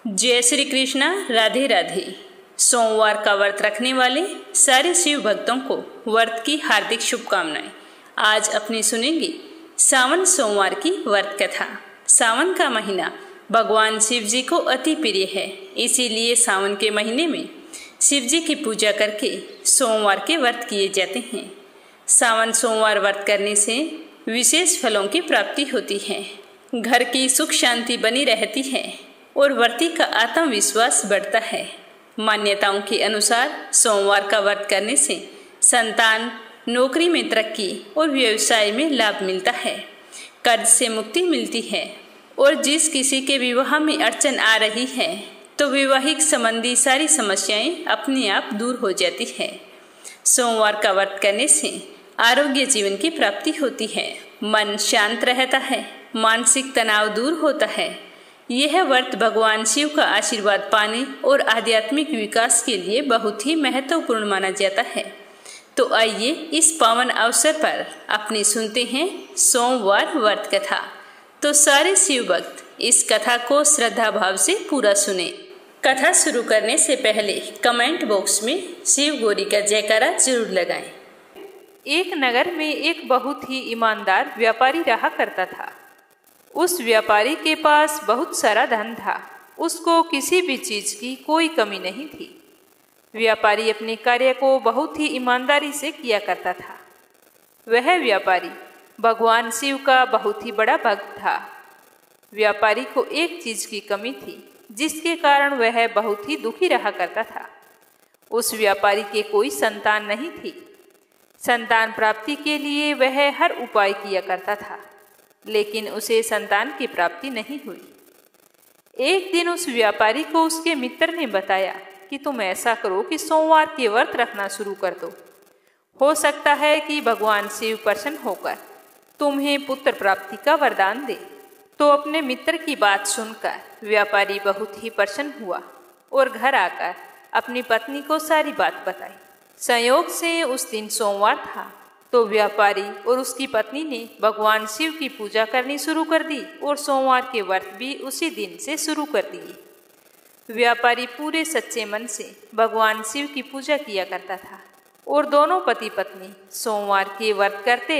जय श्री कृष्णा। राधे राधे। सोमवार का व्रत रखने वाले सारे शिव भक्तों को व्रत की हार्दिक शुभकामनाएं। आज अपनी सुनेंगे सावन सोमवार की व्रत कथा। सावन का महीना भगवान शिव जी को अति प्रिय है, इसीलिए सावन के महीने में शिव जी की पूजा करके सोमवार के व्रत किए जाते हैं। सावन सोमवार व्रत करने से विशेष फलों की प्राप्ति होती है, घर की सुख शांति बनी रहती है और व्रती का आत्मविश्वास बढ़ता है। मान्यताओं के अनुसार सोमवार का व्रत करने से संतान, नौकरी में तरक्की और व्यवसाय में लाभ मिलता है, कर्ज से मुक्ति मिलती है और जिस किसी के विवाह में अड़चन आ रही है तो वैवाहिक संबंधी सारी समस्याएं अपने आप दूर हो जाती है। सोमवार का व्रत करने से आरोग्य जीवन की प्राप्ति होती है, मन शांत रहता है, मानसिक तनाव दूर होता है। यह व्रत भगवान शिव का आशीर्वाद पाने और आध्यात्मिक विकास के लिए बहुत ही महत्वपूर्ण माना जाता है। तो आइए इस पावन अवसर पर अपनी सुनते हैं सोमवार व्रत कथा। तो सारे शिव भक्त इस कथा को श्रद्धा भाव से पूरा सुने। कथा शुरू करने से पहले कमेंट बॉक्स में शिव गौरी का जयकारा जरूर लगाएं। एक नगर में एक बहुत ही ईमानदार व्यापारी रहा करता था। उस व्यापारी के पास बहुत सारा धन था, उसको किसी भी चीज की कोई कमी नहीं थी। व्यापारी अपने कार्य को बहुत ही ईमानदारी से किया करता था। वह व्यापारी भगवान शिव का बहुत ही बड़ा भक्त था। व्यापारी को एक चीज की कमी थी, जिसके कारण वह बहुत ही दुखी रहा करता था। उस व्यापारी के कोई संतान नहीं थी। संतान प्राप्ति के लिए वह हर उपाय किया करता था, लेकिन उसे संतान की प्राप्ति नहीं हुई। एक दिन उस व्यापारी को उसके मित्र ने बताया कि तुम ऐसा करो कि सोमवार के व्रत रखना शुरू कर दो। हो सकता है कि भगवान शिव प्रसन्न होकर तुम्हें पुत्र प्राप्ति का वरदान दे। तो अपने मित्र की बात सुनकर व्यापारी बहुत ही प्रसन्न हुआ और घर आकर अपनी पत्नी को सारी बात बताई। संयोग से उस दिन सोमवार था, तो व्यापारी और उसकी पत्नी ने भगवान शिव की पूजा करनी शुरू कर दी और सोमवार के व्रत भी उसी दिन से शुरू कर दिए। व्यापारी पूरे सच्चे मन से भगवान शिव की पूजा किया करता था और दोनों पति पत्नी सोमवार के व्रत करते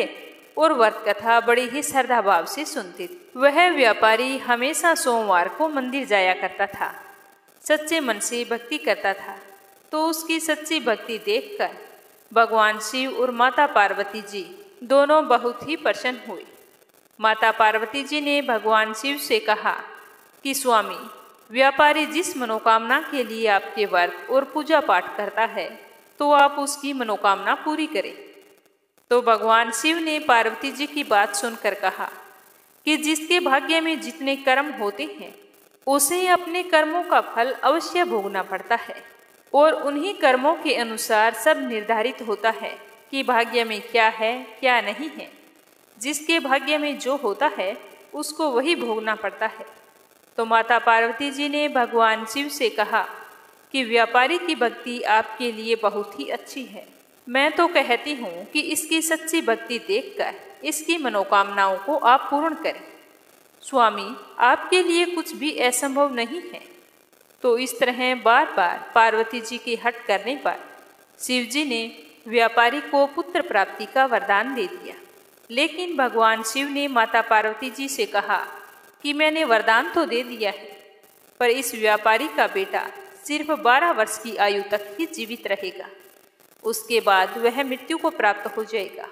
और व्रत कथा बड़ी ही श्रद्धा भाव से सुनते थे। वह व्यापारी हमेशा सोमवार को मंदिर जाया करता था, सच्चे मन से भक्ति करता था। तो उसकी सच्ची भक्ति देखकर भगवान शिव और माता पार्वती जी दोनों बहुत ही प्रसन्न हुए। माता पार्वती जी ने भगवान शिव से कहा कि स्वामी, व्यापारी जिस मनोकामना के लिए आपके व्रत और पूजा पाठ करता है, तो आप उसकी मनोकामना पूरी करें। तो भगवान शिव ने पार्वती जी की बात सुनकर कहा कि जिसके भाग्य में जितने कर्म होते हैं, उसे अपने कर्मों का फल अवश्य भोगना पड़ता है और उन्हीं कर्मों के अनुसार सब निर्धारित होता है कि भाग्य में क्या है क्या नहीं है। जिसके भाग्य में जो होता है उसको वही भोगना पड़ता है। तो माता पार्वती जी ने भगवान शिव से कहा कि व्यापारी की भक्ति आपके लिए बहुत ही अच्छी है। मैं तो कहती हूँ कि इसकी सच्ची भक्ति देखकर इसकी मनोकामनाओं को आप पूर्ण करें। स्वामी, आपके लिए कुछ भी असंभव नहीं है। तो इस तरह बार बार पार्वती जी के हट करने पर शिव जी ने व्यापारी को पुत्र प्राप्ति का वरदान दे दिया। लेकिन भगवान शिव ने माता पार्वती जी से कहा कि मैंने वरदान तो दे दिया है, पर इस व्यापारी का बेटा सिर्फ 12 वर्ष की आयु तक ही जीवित रहेगा, उसके बाद वह मृत्यु को प्राप्त हो जाएगा।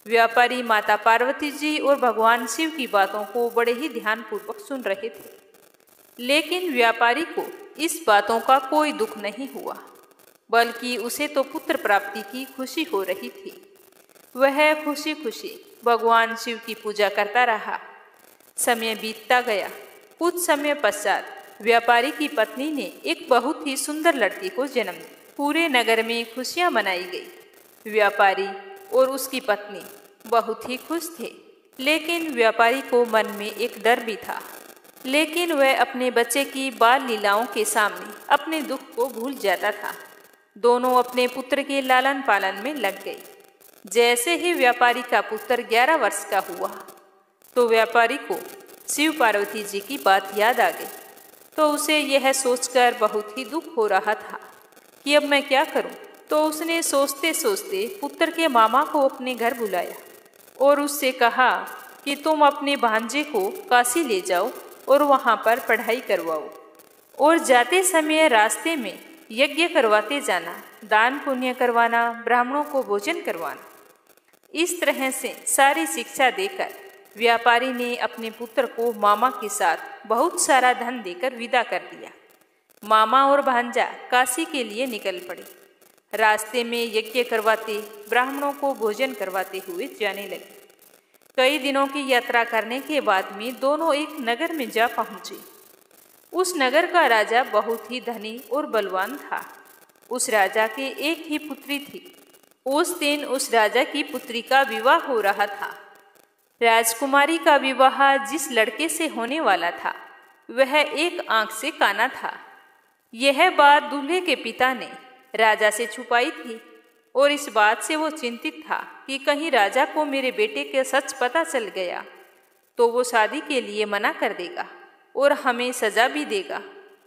व्यापारी माता पार्वती जी और भगवान शिव की बातों को बड़े ही ध्यानपूर्वक सुन रहे थे, लेकिन व्यापारी को इस बातों का कोई दुख नहीं हुआ, बल्कि उसे तो पुत्र प्राप्ति की खुशी हो रही थी। वह खुशी खुशी भगवान शिव की पूजा करता रहा। समय बीतता गया। कुछ समय पश्चात व्यापारी की पत्नी ने एक बहुत ही सुंदर लड़की को जन्म दिया। पूरे नगर में खुशियां मनाई गई। व्यापारी और उसकी पत्नी बहुत ही खुश थे, लेकिन व्यापारी को मन में एक डर भी था। लेकिन वह अपने बच्चे की बाल लीलाओं के सामने अपने दुख को भूल जाता था। दोनों अपने पुत्र के लालन पालन में लग गए। जैसे ही व्यापारी का पुत्र 11 वर्ष का हुआ, तो व्यापारी को शिव पार्वती जी की बात याद आ गई। तो उसे यह सोचकर बहुत ही दुख हो रहा था कि अब मैं क्या करूं। तो उसने सोचते सोचते पुत्र के मामा को अपने घर बुलाया और उससे कहा कि तुम अपने भांजे को काशी ले जाओ और वहाँ पर पढ़ाई करवाओ, और जाते समय रास्ते में यज्ञ करवाते जाना, दान पुण्य करवाना, ब्राह्मणों को भोजन करवाना। इस तरह से सारी शिक्षा देकर व्यापारी ने अपने पुत्र को मामा के साथ बहुत सारा धन देकर विदा कर दिया। मामा और भांजा काशी के लिए निकल पड़े। रास्ते में यज्ञ करवाते, ब्राह्मणों को भोजन करवाते हुए जाने लगे। कई दिनों की यात्रा करने के बाद में दोनों एक नगर में जा पहुंचे। उस नगर का राजा बहुत ही धनी और बलवान था। उस राजा के एक ही पुत्री थी। उस दिन उस राजा की पुत्री का विवाह हो रहा था। राजकुमारी का विवाह जिस लड़के से होने वाला था वह एक आंख से काना था। यह बात दूल्हे के पिता ने राजा से छुपाई थी और इस बात से वो चिंतित था कि कहीं राजा को मेरे बेटे का सच पता चल गया तो वो शादी के लिए मना कर देगा और हमें सजा भी देगा।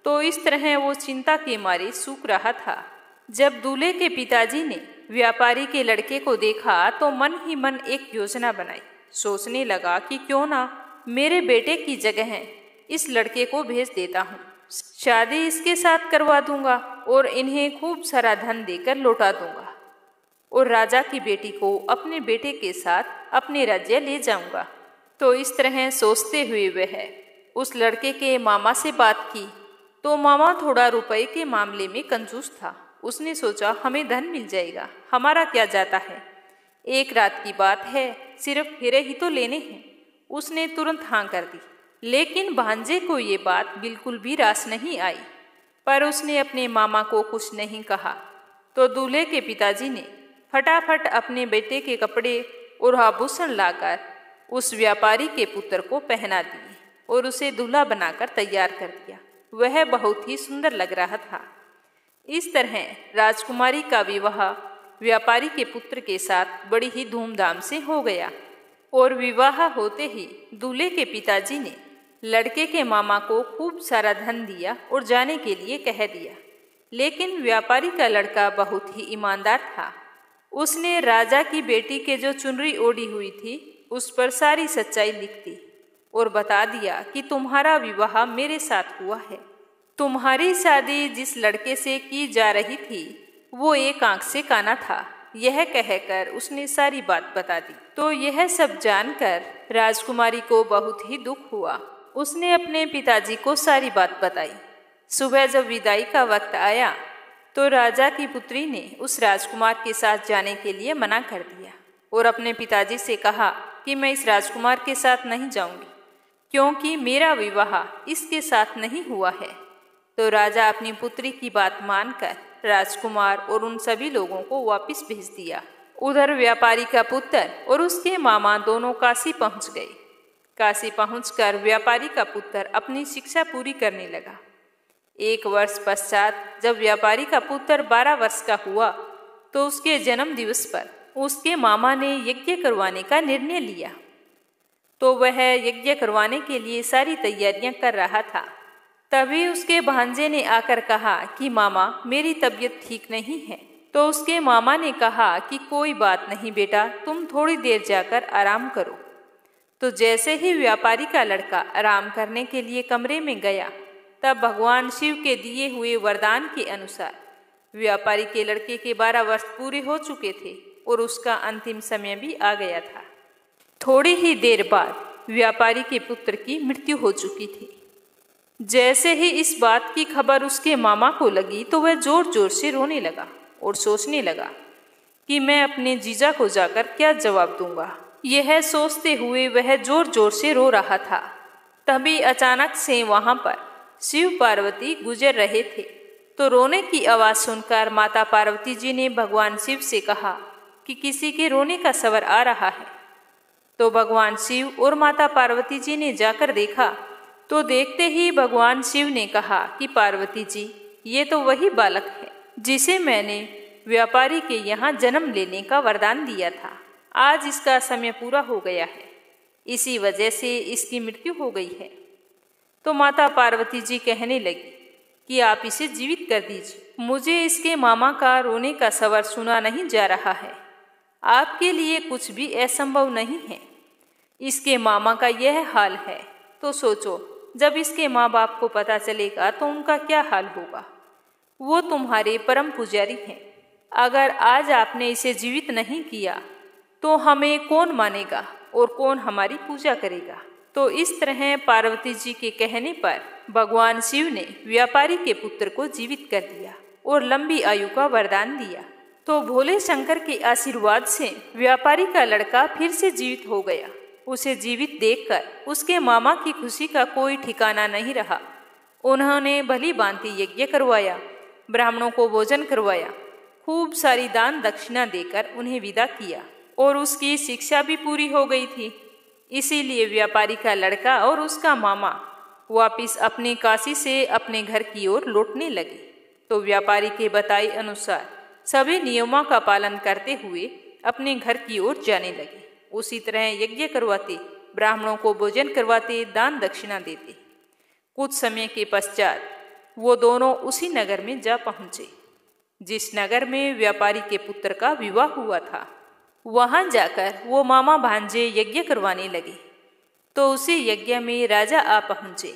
तो इस तरह वो चिंता के मारे सूख रहा था। जब दूल्हे के पिताजी ने व्यापारी के लड़के को देखा तो मन ही मन एक योजना बनाई। सोचने लगा कि क्यों ना मेरे बेटे की जगह इस लड़के को भेज देता हूँ, शादी इसके साथ करवा दूंगा और इन्हें खूब सारा धन देकर लौटा दूंगा और राजा की बेटी को अपने बेटे के साथ अपने राज्य ले जाऊंगा। तो इस तरह सोचते हुए वह उस लड़के के मामा से बात की। तो मामा थोड़ा रुपए के मामले में कंजूस था। उसने सोचा हमें धन मिल जाएगा, हमारा क्या जाता है, एक रात की बात है, सिर्फ फेरे ही तो लेने हैं। उसने तुरंत हाँ कर दी। लेकिन भांजे को ये बात बिल्कुल भी रास नहीं आई, पर उसने अपने मामा को कुछ नहीं कहा। तो दूल्हे के पिताजी ने फटाफट अपने बेटे के कपड़े और आभूषण लाकर उस व्यापारी के पुत्र को पहना दिए और उसे दूल्हा बनाकर तैयार कर दिया। वह बहुत ही सुंदर लग रहा था। इस तरह राजकुमारी का विवाह व्यापारी के पुत्र के साथ बड़ी ही धूमधाम से हो गया और विवाह होते ही दूल्हे के पिताजी ने लड़के के मामा को खूब सारा धन दिया और जाने के लिए कह दिया। लेकिन व्यापारी का लड़का बहुत ही ईमानदार था। उसने राजा की बेटी के जो चुनरी ओढ़ी हुई थी उस पर सारी सच्चाई लिख दी और बता दिया कि तुम्हारा विवाह मेरे साथ हुआ है। तुम्हारी शादी जिस लड़के से की जा रही थी वो एक आंख से काना था। यह कहकर उसने सारी बात बता दी। तो यह सब जानकर राजकुमारी को बहुत ही दुख हुआ। उसने अपने पिताजी को सारी बात बताई। सुबह जब विदाई का वक्त आया तो राजा की पुत्री ने उस राजकुमार के साथ जाने के लिए मना कर दिया और अपने पिताजी से कहा कि मैं इस राजकुमार के साथ नहीं जाऊंगी क्योंकि मेरा विवाह इसके साथ नहीं हुआ है। तो राजा अपनी पुत्री की बात मानकर राजकुमार और उन सभी लोगों को वापस भेज दिया। उधर व्यापारी का पुत्र और उसके मामा दोनों काशी पहुंच गए। काशी पहुंचकर व्यापारी का पुत्र अपनी शिक्षा पूरी करने लगा। 1 वर्ष पश्चात जब व्यापारी का पुत्र 12 वर्ष का हुआ तो उसके जन्म दिवस पर उसके मामा ने यज्ञ करवाने का निर्णय लिया। तो वह यज्ञ करवाने के लिए सारी तैयारियां कर रहा था। तभी उसके भांजे ने आकर कहा कि मामा मेरी तबीयत ठीक नहीं है। तो उसके मामा ने कहा कि कोई बात नहीं बेटा, तुम थोड़ी देर जाकर आराम करो। तो जैसे ही व्यापारी का लड़का आराम करने के लिए कमरे में गया तब भगवान शिव के दिए हुए वरदान के अनुसार व्यापारी के लड़के के 12 वर्ष पूरे हो चुके थे और उसका अंतिम समय भी आ गया था। थोड़ी ही देर बाद व्यापारी के पुत्र की मृत्यु हो चुकी थी। जैसे ही इस बात की खबर उसके मामा को लगी तो वह जोर जोर से रोने लगा और सोचने लगा कि मैं अपने जीजा को जाकर क्या जवाब दूंगा। यह सोचते हुए वह जोर जोर से रो रहा था। तभी अचानक से वहां पर शिव पार्वती गुजर रहे थे। तो रोने की आवाज सुनकर माता पार्वती जी ने भगवान शिव से कहा कि किसी के रोने का स्वर आ रहा है। तो भगवान शिव और माता पार्वती जी ने जाकर देखा तो देखते ही भगवान शिव ने कहा कि पार्वती जी, ये तो वही बालक है जिसे मैंने व्यापारी के यहाँ जन्म लेने का वरदान दिया था। आज इसका समय पूरा हो गया है, इसी वजह से इसकी मृत्यु हो गई है। तो माता पार्वती जी कहने लगी कि आप इसे जीवित कर दीजिए। मुझे इसके मामा का रोने का स्वर सुना नहीं जा रहा है। आपके लिए कुछ भी असंभव नहीं है। इसके मामा का यह हाल है तो सोचो, जब इसके माँ बाप को पता चलेगा तो उनका क्या हाल होगा। वो तुम्हारे परम पुजारी हैं। अगर आज आपने इसे जीवित नहीं किया तो हमें कौन मानेगा और कौन हमारी पूजा करेगा। तो इस तरह पार्वती जी के कहने पर भगवान शिव ने व्यापारी के पुत्र को जीवित कर दिया और लंबी आयु का वरदान दिया। तो भोले शंकर के आशीर्वाद से व्यापारी का लड़का फिर से जीवित हो गया। उसे जीवित देखकर उसके मामा की खुशी का कोई ठिकाना नहीं रहा। उन्होंने भली भांति यज्ञ करवाया, ब्राह्मणों को भोजन करवाया, खूब सारी दान दक्षिणा देकर उन्हें विदा किया और उसकी शिक्षा भी पूरी हो गई थी। इसीलिए व्यापारी का लड़का और उसका मामा वापिस अपने काशी से अपने घर की ओर लौटने लगे। तो व्यापारी के बताए अनुसार सभी नियमों का पालन करते हुए अपने घर की ओर जाने लगे। उसी तरह यज्ञ करवाते, ब्राह्मणों को भोजन करवाते, दान दक्षिणा देते। कुछ समय के पश्चात वो दोनों उसी नगर में जा पहुँचे जिस नगर में व्यापारी के पुत्र का विवाह हुआ था। वहां जाकर वो मामा भांजे यज्ञ करवाने लगे। तो उसी यज्ञ में राजा आ पहुँचे।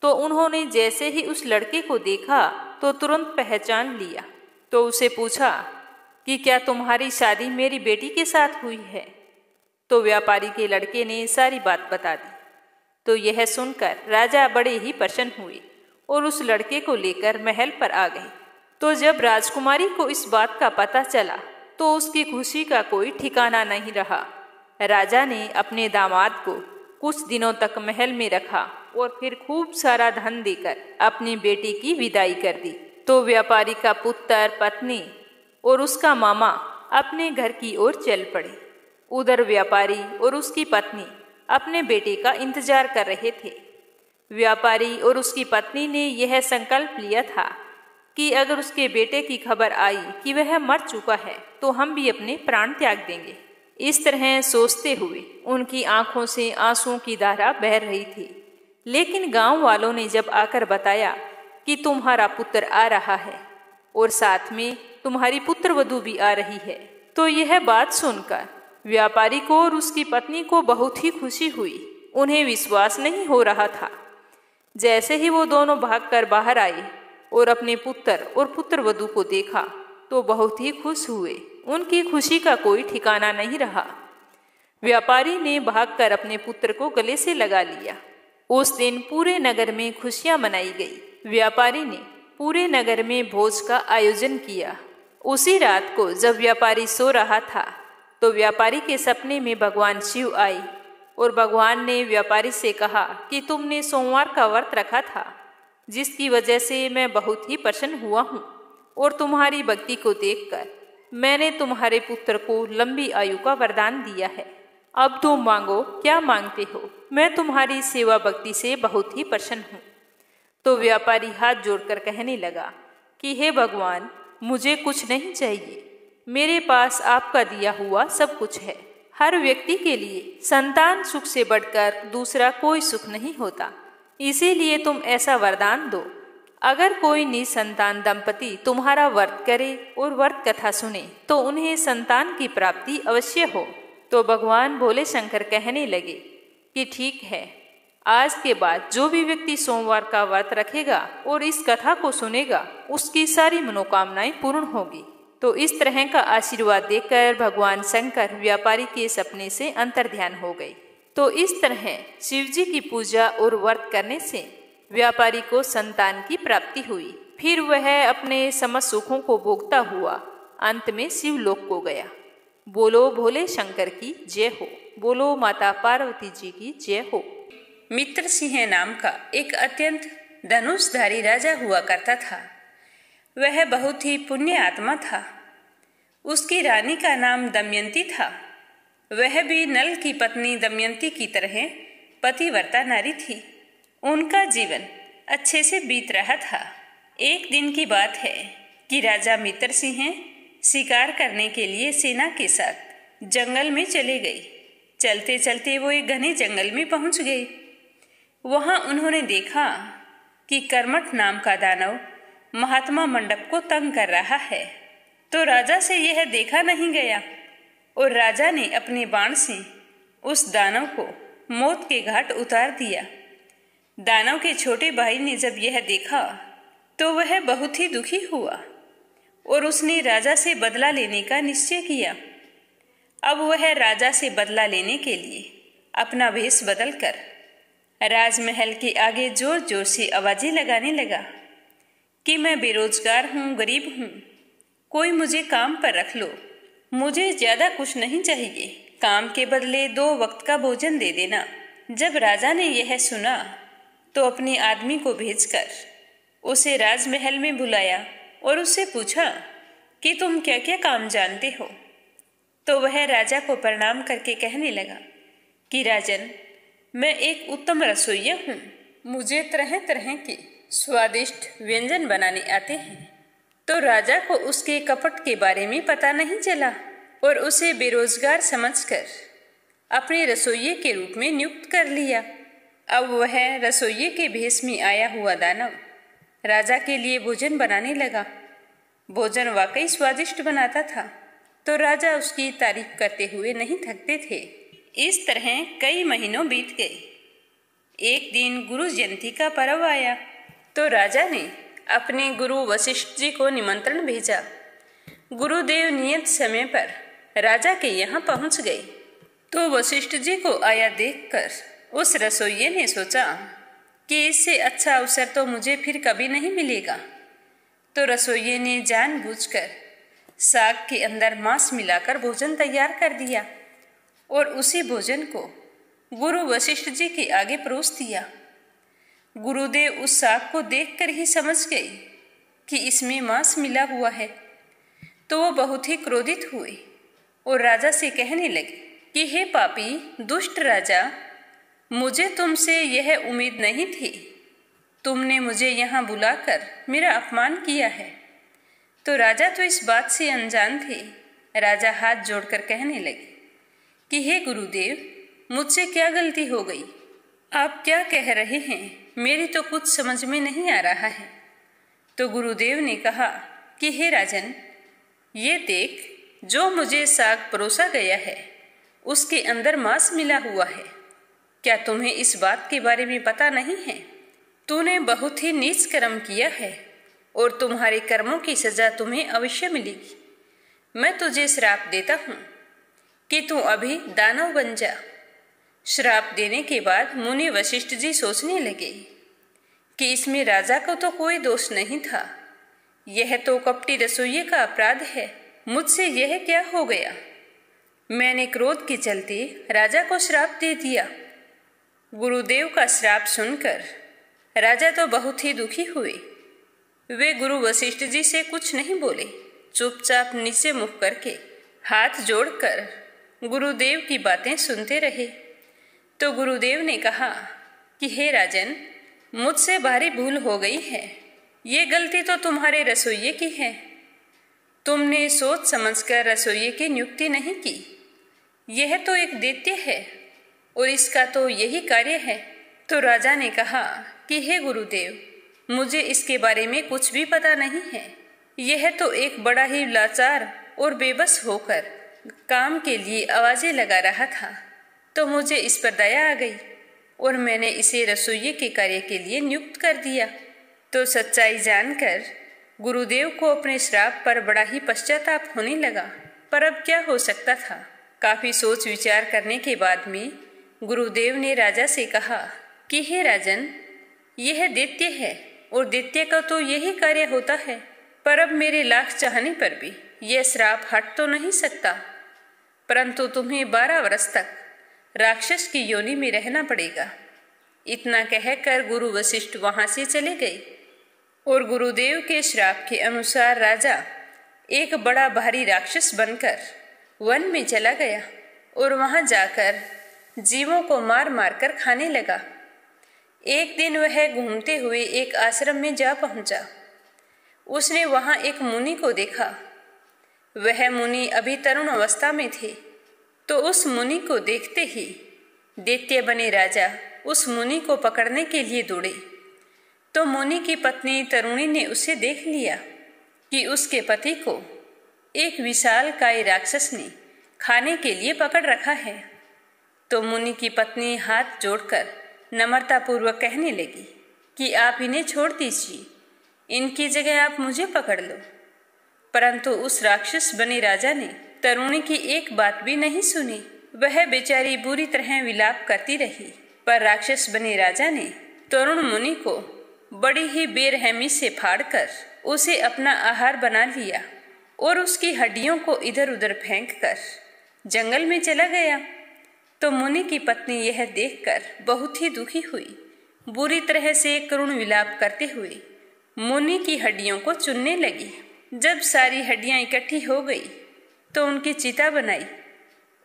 तो उन्होंने जैसे ही उस लड़के को देखा तो तुरंत पहचान लिया। तो उसे पूछा कि क्या तुम्हारी शादी मेरी बेटी के साथ हुई है। तो व्यापारी के लड़के ने सारी बात बता दी। तो यह सुनकर राजा बड़े ही प्रसन्न हुए और उस लड़के को लेकर महल पर आ गए। तो जब राजकुमारी को इस बात का पता चला तो उसकी खुशी का कोई ठिकाना नहीं रहा। राजा ने अपने दामाद को कुछ दिनों तक महल में रखा और फिर खूब सारा धन देकर अपनी बेटी की विदाई कर दी। तो व्यापारी का पुत्र, पत्नी और उसका मामा अपने घर की ओर चल पड़े। उधर व्यापारी और उसकी पत्नी अपने बेटे का इंतजार कर रहे थे। व्यापारी और उसकी पत्नी ने यह संकल्प लिया था कि अगर उसके बेटे की खबर आई कि वह मर चुका है तो हम भी अपने प्राण त्याग देंगे। इस तरह सोचते हुए उनकी आंखों से आंसुओं की धारा बह रही थी। लेकिन गांव वालों ने जब आकर बताया कि तुम्हारा पुत्र आ रहा है और साथ में तुम्हारी पुत्रवधू भी आ रही है, तो यह बात सुनकर व्यापारी को और उसकी पत्नी को बहुत ही खुशी हुई। उन्हें विश्वास नहीं हो रहा था। जैसे ही वो दोनों भागकर बाहर आए और अपने पुत्र और पुत्रवधू को देखा तो बहुत ही खुश हुए। उनकी खुशी का कोई ठिकाना नहीं रहा। व्यापारी ने भागकर अपने पुत्र को गले से लगा लिया। उस दिन पूरे नगर में खुशियां मनाई गई। व्यापारी ने पूरे नगर में भोज का आयोजन किया। उसी रात को जब व्यापारी सो रहा था तो व्यापारी के सपने में भगवान शिव आए और भगवान ने व्यापारी से कहा कि तुमने सोमवार का व्रत रखा था, जिसकी वजह से मैं बहुत ही प्रसन्न हुआ हूँ और तुम्हारी भक्ति को देखकर मैंने तुम्हारे पुत्र को लंबी आयु का वरदान दिया है। अब तुम मांगो, क्या मांगते हो। मैं तुम्हारी सेवा भक्ति से बहुत ही प्रसन्न हूँ। तो व्यापारी हाथ जोड़कर कहने लगा कि हे भगवान, मुझे कुछ नहीं चाहिए। मेरे पास आपका दिया हुआ सब कुछ है। हर व्यक्ति के लिए संतान सुख से बढ़कर दूसरा कोई सुख नहीं होता। इसीलिए तुम ऐसा वरदान दो, अगर कोई निसंतान दंपति तुम्हारा व्रत करे और व्रत कथा सुने तो उन्हें संतान की प्राप्ति अवश्य हो। तो भगवान भोले शंकर कहने लगे कि ठीक है, आज के बाद जो भी व्यक्ति सोमवार का व्रत रखेगा और इस कथा को सुनेगा उसकी सारी मनोकामनाएं पूर्ण होगी। तो इस तरह का आशीर्वाद देकर भगवान शंकर व्यापारी के सपने से अंतर्ध्यान हो गए। तो इस तरह शिवजी की पूजा और व्रत करने से व्यापारी को संतान की प्राप्ति हुई। फिर वह अपने समस्त सुखों को भोगता हुआ अंत में शिवलोक को गया। बोलो भोले शंकर की जय हो। बोलो माता पार्वती जी की जय हो। मित्र सिंह नाम का एक अत्यंत धनुषधारी राजा हुआ करता था। वह बहुत ही पुण्य आत्मा था। उसकी रानी का नाम दमयंती था। वह भी नल की पत्नी दमयंती की तरह पतिव्रता नारी थी। उनका जीवन अच्छे से बीत रहा था। एक दिन की बात है कि राजा मित्र सिंह शिकार करने के लिए सेना के साथ जंगल में चले गए। चलते चलते वो एक घने जंगल में पहुंच गए। वहां उन्होंने देखा कि कर्मठ नाम का दानव महात्मा मंडप को तंग कर रहा है। तो राजा से यह देखा नहीं गया और राजा ने अपने बाण से उस दानव को मौत के घाट उतार दिया। दानव के छोटे भाई ने जब यह देखा तो वह बहुत ही दुखी हुआ और उसने राजा से बदला लेने का निश्चय किया। अब वह राजा से बदला लेने के लिए अपना वेश बदलकर राजमहल के आगे जोर जोर से आवाजें लगाने लगा कि मैं बेरोजगार हूँ, गरीब हूँ, कोई मुझे काम पर रख लो, मुझे ज्यादा कुछ नहीं चाहिए, काम के बदले 2 वक्त का भोजन दे देना। जब राजा ने यह सुना तो अपने आदमी को भेजकर उसे राजमहल में बुलाया और उससे पूछा कि तुम क्या क्या काम जानते हो। तो वह राजा को प्रणाम करके कहने लगा कि राजन, मैं एक उत्तम रसोइया हूँ, मुझे तरह तरह के स्वादिष्ट व्यंजन बनाने आते हैं। तो राजा को उसके कपट के बारे में पता नहीं चला और उसे बेरोजगार समझकर अपने रसोइये के रूप में नियुक्त कर लिया। अब वह रसोइये के भेष में आया हुआ दानव राजा के लिए भोजन बनाने लगा। भोजन वाकई स्वादिष्ट बनाता था तो राजा उसकी तारीफ करते हुए नहीं थकते थे। इस तरह कई महीनों बीत गए। एक दिन गुरु जयंती का पर्व आया तो राजा ने अपने गुरु वशिष्ठ जी को निमंत्रण भेजा। गुरुदेव नियत समय पर राजा के यहाँ पहुँच गए तो वशिष्ठ जी को आया देखकर उस रसोइये ने सोचा कि इससे अच्छा अवसर तो मुझे फिर कभी नहीं मिलेगा। तो रसोइये ने जानबूझकर साग के अंदर मांस मिलाकर भोजन तैयार कर दिया और उसी भोजन को गुरु वशिष्ठ जी के आगे परोस दिया। गुरुदेव उस साग को देखकर ही समझ गए कि इसमें मांस मिला हुआ है तो वो बहुत ही क्रोधित हुए और राजा से कहने लगे कि हे पापी दुष्ट राजा, मुझे तुमसे यह उम्मीद नहीं थी, तुमने मुझे यहाँ बुलाकर मेरा अपमान किया है। तो राजा तो इस बात से अनजान थे। राजा हाथ जोड़कर कहने लगे कि हे गुरुदेव, मुझसे क्या गलती हो गई, आप क्या कह रहे हैं, मेरी तो कुछ समझ में नहीं आ रहा है। तो गुरुदेव ने कहा कि हे राजन, ये देख, जो मुझे साग परोसा गया है उसके अंदर मांस मिला हुआ है। क्या तुम्हें इस बात के बारे में पता नहीं है? तूने बहुत ही नीच कर्म किया है और तुम्हारे कर्मों की सजा तुम्हें अवश्य मिलेगी। मैं तुझे श्राप देता हूँ कि तू अभी दानव बन जा। श्राप देने के बाद मुनि वशिष्ठ जी सोचने लगे कि इसमें राजा को तो कोई दोष नहीं था, यह तो कपटी रसोइये का अपराध है। मुझसे यह क्या हो गया? मैंने क्रोध के चलते राजा को श्राप दे दिया। गुरुदेव का श्राप सुनकर राजा तो बहुत ही दुखी हुए। वे गुरु वशिष्ठ जी से कुछ नहीं बोले, चुपचाप नीचे मुख करके हाथ जोड़कर गुरुदेव की बातें सुनते रहे। तो गुरुदेव ने कहा कि हे राजन, मुझसे भारी भूल हो गई है, ये गलती तो तुम्हारे रसोइये की है। तुमने सोच समझकर रसोइये की नियुक्ति नहीं की। यह तो एक दैत्य है और इसका तो यही कार्य है। तो राजा ने कहा कि हे गुरुदेव, मुझे इसके बारे में कुछ भी पता नहीं है। यह तो एक बड़ा ही लाचार और बेबस होकर काम के लिए आवाजें लगा रहा था, तो मुझे इस पर दया आ गई और मैंने इसे रसोइये के कार्य के लिए नियुक्त कर दिया। तो सच्चाई जानकर गुरुदेव को अपने श्राप पर बड़ा ही पश्चाताप होने लगा, पर अब क्या हो सकता था। काफी सोच विचार करने के बाद में गुरुदेव ने राजा से कहा कि हे राजन, यह दैत्य है और दैत्य का तो यही कार्य होता है, पर अब मेरे लाख चाहने पर भी यह श्राप हट तो नहीं सकता, परंतु तुम्हें 12 वर्ष तक राक्षस की योनि में रहना पड़ेगा। इतना कहकर गुरु वशिष्ठ वहां से चले गए और गुरुदेव के श्राप के अनुसार राजा एक बड़ा भारी राक्षस बनकर वन में चला गया और वहां जाकर जीवों को मार मार कर खाने लगा। एक दिन वह घूमते हुए एक आश्रम में जा पहुंचा। उसने वहां एक मुनि को देखा। वह मुनि अभी तरुण अवस्था में थे, तो उस मुनि को देखते ही दैत्य बने राजा उस मुनि को पकड़ने के लिए दौड़े तो मुनि की पत्नी तरुणी ने उसे देख लिया कि उसके पति को एक विशालकाय राक्षस ने खाने के लिए पकड़ रखा है। तो मुनि की पत्नी हाथ जोड़कर नम्रतापूर्वक कहने लगी कि आप इन्हें छोड़ दीजिए, इनकी जगह आप मुझे पकड़ लो। परंतु उस राक्षस बने राजा ने तरुणी की एक बात भी नहीं सुनी। वह बेचारी बुरी तरह विलाप करती रही। पर राक्षस बने राजा ने तरुण मुनि को बड़ी ही बेरहमी से फाड़कर उसे अपना आहार बना लिया और उसकी हड्डियों को इधर उधर फेंककर जंगल में चला गया। तो मुनि की पत्नी यह देखकर बहुत ही दुखी हुई। बुरी तरह से करुण विलाप करते हुए मुनि की हड्डियों को चुनने लगी। जब सारी हड्डियां इकट्ठी हो गई तो उनकी चिता बनाई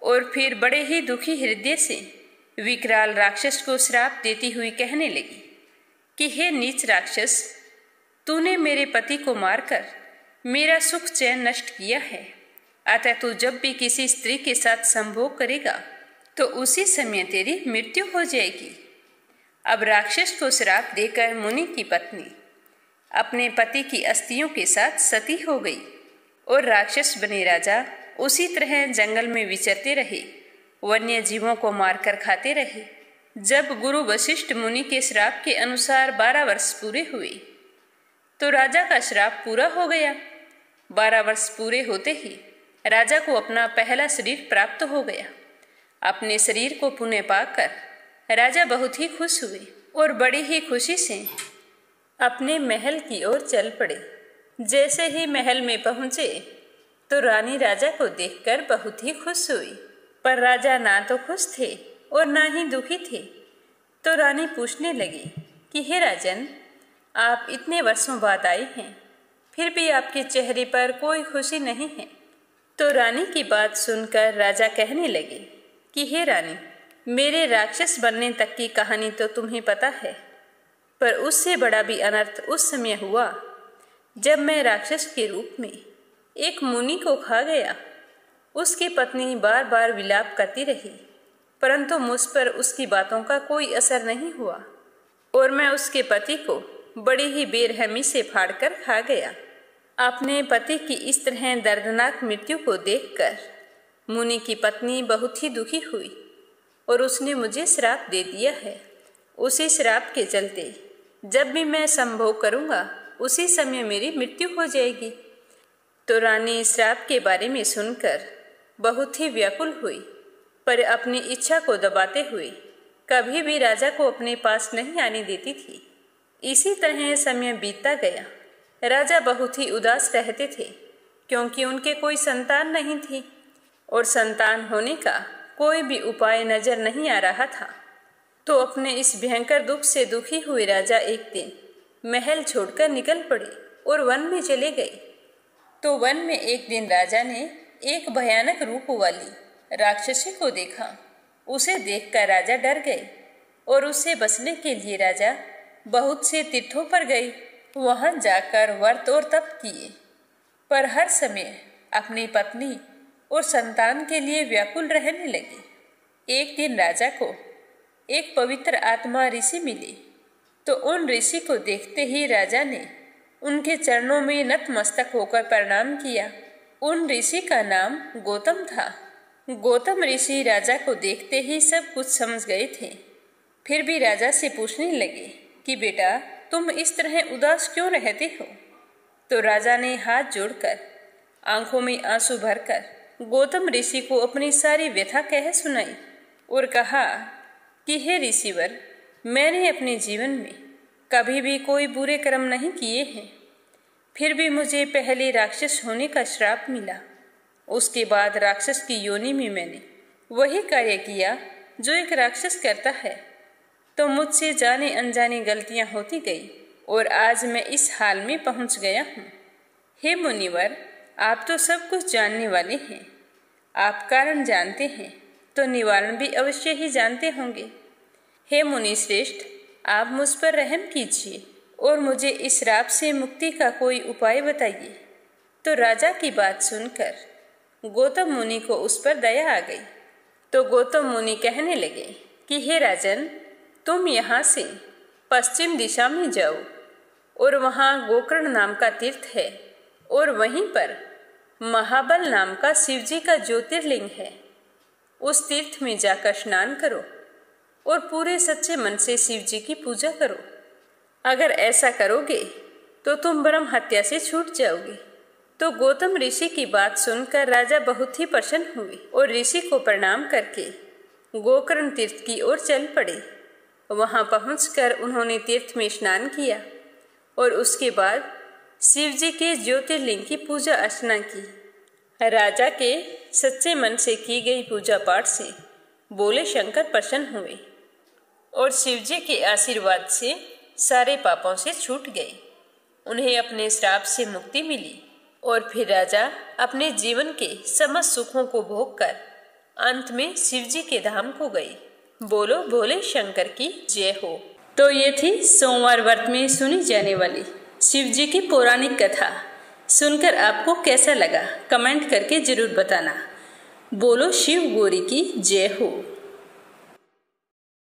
और फिर बड़े ही दुखी हृदय से विकराल राक्षस को श्राप देती हुई कहने लगी कि हे नीच राक्षस, तूने मेरे पति को मारकर मेरा सुख चैन नष्ट किया है। अतः तू जब भी किसी स्त्री के साथ संभोग करेगा तो उसी समय तेरी मृत्यु हो जाएगी। अब राक्षस को श्राप देकर मुनि की पत्नी अपने पति की अस्थियों के साथ सती हो गई और राक्षस बने राजा उसी तरह जंगल में विचरते रहे, वन्य जीवों को मारकर खाते रहे। जब गुरु वशिष्ठ मुनि के श्राप के अनुसार 12 वर्ष पूरे हुए तो राजा का श्राप पूरा हो गया। 12 वर्ष पूरे होते ही राजा को अपना पहला शरीर प्राप्त हो गया। अपने शरीर को पुनः पाकर राजा बहुत ही खुश हुए और बड़ी ही खुशी से अपने महल की ओर चल पड़े। जैसे ही महल में पहुंचे तो रानी राजा को देखकर बहुत ही खुश हुई। पर राजा ना तो खुश थे और ना ही दुखी थे। तो रानी पूछने लगी कि हे राजन, आप इतने वर्षों बाद आए हैं, फिर भी आपके चेहरे पर कोई खुशी नहीं है। तो रानी की बात सुनकर राजा कहने लगे कि हे रानी, मेरे राक्षस बनने तक की कहानी तो तुम्हें पता है, पर उससे बड़ा भी अनर्थ उस समय हुआ जब मैं राक्षस के रूप में एक मुनि को खा गया। उसकी पत्नी बार बार विलाप करती रही, परंतु मुझ पर उसकी बातों का कोई असर नहीं हुआ और मैं उसके पति को बड़ी ही बेरहमी से फाड़कर खा गया। अपने पति की इस तरह दर्दनाक मृत्यु को देखकर मुनि की पत्नी बहुत ही दुखी हुई और उसने मुझे श्राप दे दिया है। उसी श्राप के चलते जब भी मैं संभोग करूँगा उसी समय मेरी मृत्यु हो जाएगी। तो रानी श्राप के बारे में सुनकर बहुत ही व्याकुल हुई, पर अपनी इच्छा को दबाते हुए कभी भी राजा को अपने पास नहीं आने देती थी। इसी तरह समय बीतता गया। राजा बहुत ही उदास रहते थे क्योंकि उनके कोई संतान नहीं थी और संतान होने का कोई भी उपाय नजर नहीं आ रहा था। तो अपने इस भयंकर दुख से दुखी हुए राजा एक दिन महल छोड़कर निकल पड़े और वन में चले गए। तो वन में एक दिन राजा ने एक भयानक रूप वाली राक्षसी को देखा। उसे देखकर राजा डर गए और उससे बचने के लिए राजा बहुत से तीर्थों पर गए। वहां जाकर व्रत और तप किए, पर हर समय अपनी पत्नी और संतान के लिए व्याकुल रहने लगे। एक दिन राजा को एक पवित्र आत्मा ऋषि मिली। तो उन ऋषि को देखते ही राजा ने उनके चरणों में नतमस्तक होकर प्रणाम किया। उन ऋषि का नाम गौतम था। गौतम ऋषि राजा को देखते ही सब कुछ समझ गए थे। फिर भी राजा से पूछने लगे कि बेटा, तुम इस तरह उदास क्यों रहते हो? तो राजा ने हाथ जोड़कर आंखों में आंसू भरकर गौतम ऋषि को अपनी सारी व्यथा कह सुनाई और कहा कि हे ऋषिवर, मैंने अपने जीवन में कभी भी कोई बुरे कर्म नहीं किए हैं, फिर भी मुझे पहले राक्षस होने का श्राप मिला। उसके बाद राक्षस की योनि में मैंने वही कार्य किया जो एक राक्षस करता है, तो मुझसे जाने अनजाने गलतियां होती गई और आज मैं इस हाल में पहुंच गया हूँ। हे मुनिवर, आप तो सब कुछ जानने वाले हैं। आप कारण जानते हैं तो निवारण भी अवश्य ही जानते होंगे। हे मुनि श्रेष्ठ, आप मुझ पर रहम कीजिए और मुझे इस श्राप से मुक्ति का कोई उपाय बताइए। तो राजा की बात सुनकर गौतम मुनि को उस पर दया आ गई। तो गौतम मुनि कहने लगे कि हे राजन, तुम यहाँ से पश्चिम दिशा में जाओ और वहाँ गोकर्ण नाम का तीर्थ है और वहीं पर महाबल नाम का शिवजी का ज्योतिर्लिंग है। उस तीर्थ में जाकर स्नान करो और पूरे सच्चे मन से शिवजी की पूजा करो। अगर ऐसा करोगे तो तुम ब्रह्म हत्या से छूट जाओगे। तो गौतम ऋषि की बात सुनकर राजा बहुत ही प्रसन्न हुए और ऋषि को प्रणाम करके गोकर्ण तीर्थ की ओर चल पड़े। वहां पहुंचकर उन्होंने तीर्थ में स्नान किया और उसके बाद शिवजी के ज्योतिर्लिंग की पूजा अर्चना की। राजा के सच्चे मन से की गई पूजा पाठ से बोले शंकर प्रसन्न हुए और शिवजी के आशीर्वाद से सारे पापों से छूट गए। उन्हें अपने श्राप से मुक्ति मिली और फिर राजा अपने जीवन के समस्त सुखों को भोग कर अंत में शिवजी के धाम को गए। बोलो भोले शंकर की जय हो। तो ये थी सोमवार व्रत में सुनी जाने वाली शिवजी की पौराणिक कथा। सुनकर आपको कैसा लगा कमेंट करके जरूर बताना। बोलो शिव गौरी की जय हो।